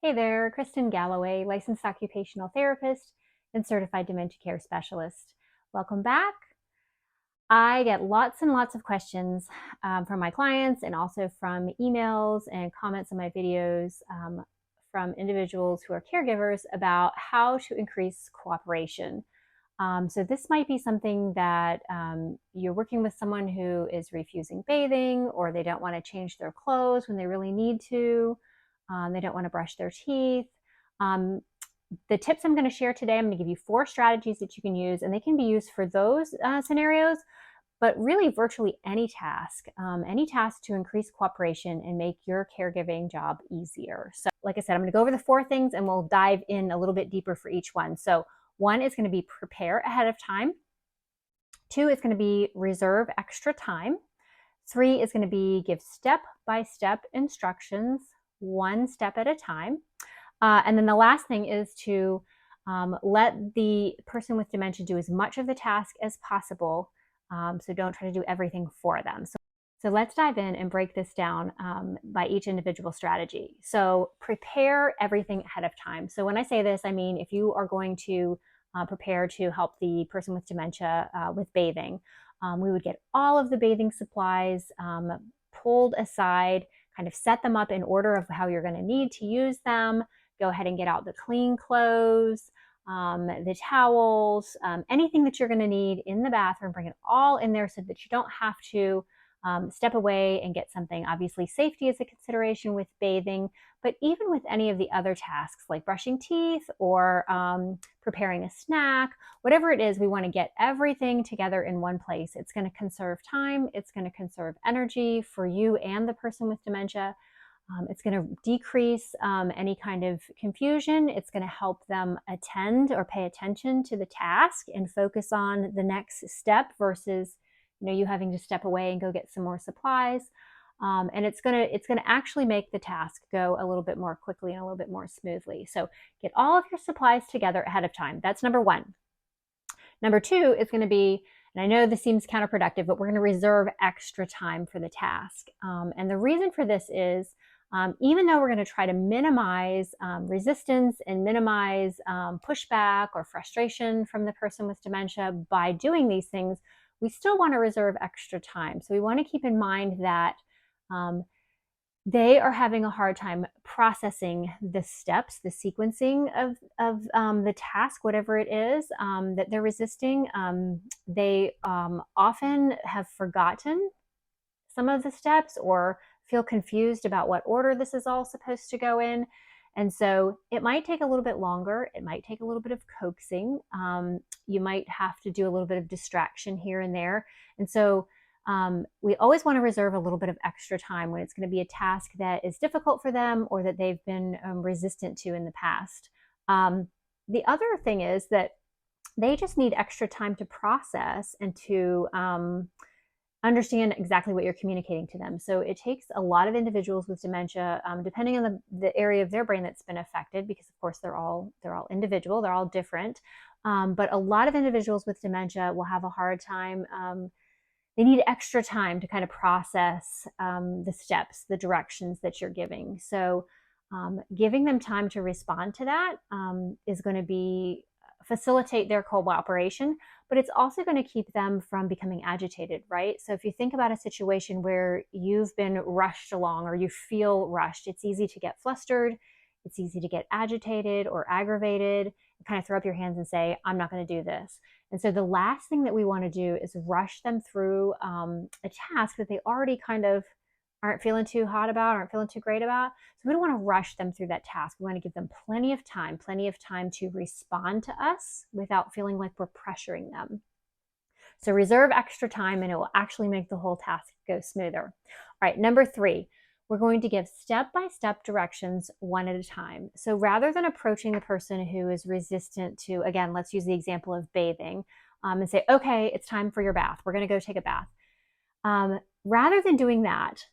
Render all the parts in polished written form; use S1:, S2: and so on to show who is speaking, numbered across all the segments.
S1: Hey there, Kristen Galloway, licensed occupational therapist and certified dementia care specialist. Welcome back. I get lots and lots of questions from my clients and also from emails and comments on my videos from individuals who are caregivers about how to increase cooperation. So this might be something that you're working with someone who is refusing bathing, or they don't want to change their clothes when they really need to. They don't want to brush their teeth. Um, the tips I'm going to share today, I'm going to give you 4 strategies that you can use, and they can be used for those scenarios, but really virtually any task to increase cooperation and make your caregiving job easier. So like I said, I'm going to go over the 4 things and we'll dive in a little bit deeper for each one. So 1 is going to be prepare ahead of time. 2 is going to be reserve extra time. 3 is going to be give step-by-step instructions, 1 step at a time. And then the last thing is to let the person with dementia do as much of the task as possible. So don't try to do everything for them. So let's dive in and break this down by each individual strategy. So prepare everything ahead of time. So when I say this, I mean if you are going to prepare to help the person with dementia with bathing, we would get all of the bathing supplies pulled aside, kind of set them up in order of how you're going to need to use them. Go ahead and get out the clean clothes, the towels, anything that you're going to need in the bathroom, bring it all in there so that you don't have to step away and get something. Obviously, safety is a consideration with bathing, but even with any of the other tasks like brushing teeth or preparing a snack, whatever it is, we want to get everything together in one place. It's going to conserve time. It's going to conserve energy for you and the person with dementia. It's going to decrease any kind of confusion. It's going to help them attend or pay attention to the task and focus on the next step versus you having to step away and go get some more supplies. And it's gonna actually make the task go a little bit more quickly and a little bit more smoothly. So get all of your supplies together ahead of time. That's number 1. Number 2 is going to be, and I know this seems counterproductive, but we're going to reserve extra time for the task. And the reason for this is, even though we're going to try to minimize resistance and minimize pushback or frustration from the person with dementia by doing these things, we still want to reserve extra time. So we want to keep in mind that they are having a hard time processing the steps, the sequencing of the task, whatever it is that they're resisting. They often have forgotten some of the steps or feel confused about what order this is all supposed to go in. And so it might take a little bit longer. It might take a little bit of coaxing. You might have to do a little bit of distraction here and there. And so we always want to reserve a little bit of extra time when it's going to be a task that is difficult for them or that they've been resistant to in the past. The other thing is that they just need extra time to process and to understand exactly what you're communicating to them. So it takes a lot of individuals with dementia, depending on the area of their brain that's been affected, because of course they're all individual, they're all different. But a lot of individuals with dementia will have a hard time. They need extra time to kind of process the steps, the directions that you're giving. So giving them time to respond to that is going to facilitate their cooperation, but it's also going to keep them from becoming agitated, right? So if you think about a situation where you've been rushed along or you feel rushed, it's easy to get flustered. It's easy to get agitated or aggravated and kind of throw up your hands and say, I'm not going to do this. And so the last thing that we want to do is rush them through a task that they already kind of aren't feeling too hot about, aren't feeling too great about. So we don't want to rush them through that task. We want to give them plenty of time to respond to us without feeling like we're pressuring them. So reserve extra time and it will actually make the whole task go smoother. All right, number 3, we're going to give step-by-step directions 1 at a time. So rather than approaching the person who is resistant to, again, let's use the example of bathing, and say, okay, it's time for your bath. We're going to go take a bath. Rather than doing that,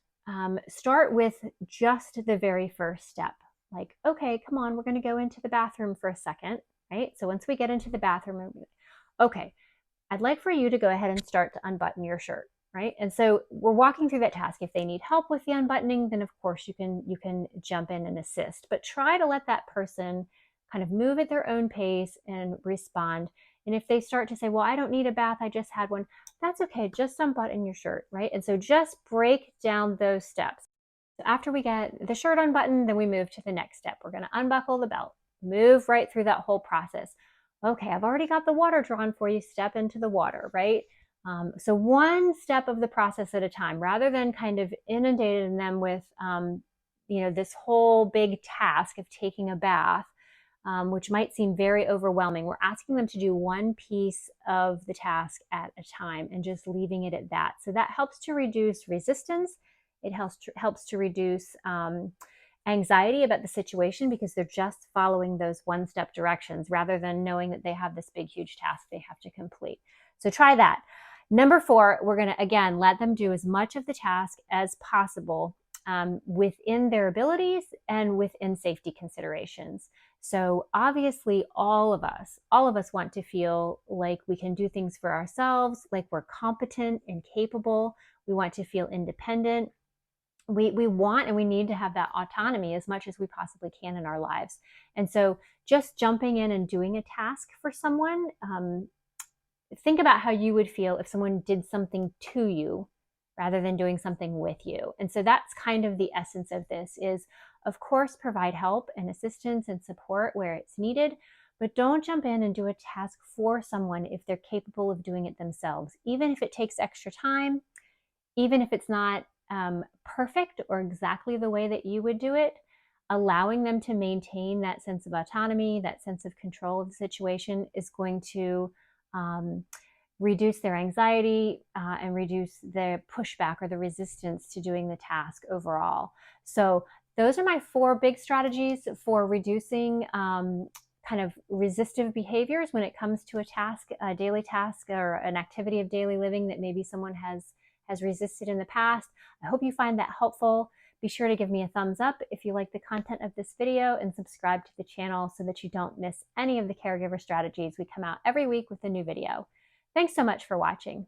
S1: start with just the very first step. Like, okay, come on, we're going to go into the bathroom for a second, right? So once we get into the bathroom, okay, I'd like for you to go ahead and start to unbutton your shirt, right? And so we're walking through that task. If they need help with the unbuttoning, then of course you can jump in and assist, but try to let that person kind of move at their own pace and respond. And if they start to say, well, I don't need a bath, I just had one, that's okay. Just unbutton your shirt, right? And so just break down those steps. After we get the shirt unbuttoned, then we move to the next step. We're going to unbuckle the belt, move right through that whole process. Okay, I've already got the water drawn for you. Step into the water, right? So one step of the process at a time, rather than kind of inundating them with, this whole big task of taking a bath, which might seem very overwhelming. We're asking them to do one piece of the task at a time and just leaving it at that. So that helps to reduce resistance. It helps to reduce anxiety about the situation because they're just following those one-step directions rather than knowing that they have this big, huge task they have to complete. So try that. Number 4, we're going to, again, let them do as much of the task as possible within their abilities and within safety considerations. So obviously all of us want to feel like we can do things for ourselves, like we're competent and capable. We want to feel independent. We want and we need to have that autonomy as much as we possibly can in our lives. And so just jumping in and doing a task for someone, think about how you would feel if someone did something to you rather than doing something with you. And so that's kind of the essence of this is, of course, provide help and assistance and support where it's needed, but don't jump in and do a task for someone if they're capable of doing it themselves, even if it takes extra time, even if it's not perfect or exactly the way that you would do it. Allowing them to maintain that sense of autonomy, that sense of control of the situation is going to reduce their anxiety and reduce the pushback or the resistance to doing the task overall. So those are my 4 big strategies for reducing kind of resistive behaviors when it comes to a task, a daily task or an activity of daily living that maybe someone has resisted in the past. I hope you find that helpful. Be sure to give me a thumbs up if you like the content of this video and subscribe to the channel so that you don't miss any of the caregiver strategies. We come out every week with a new video. Thanks so much for watching.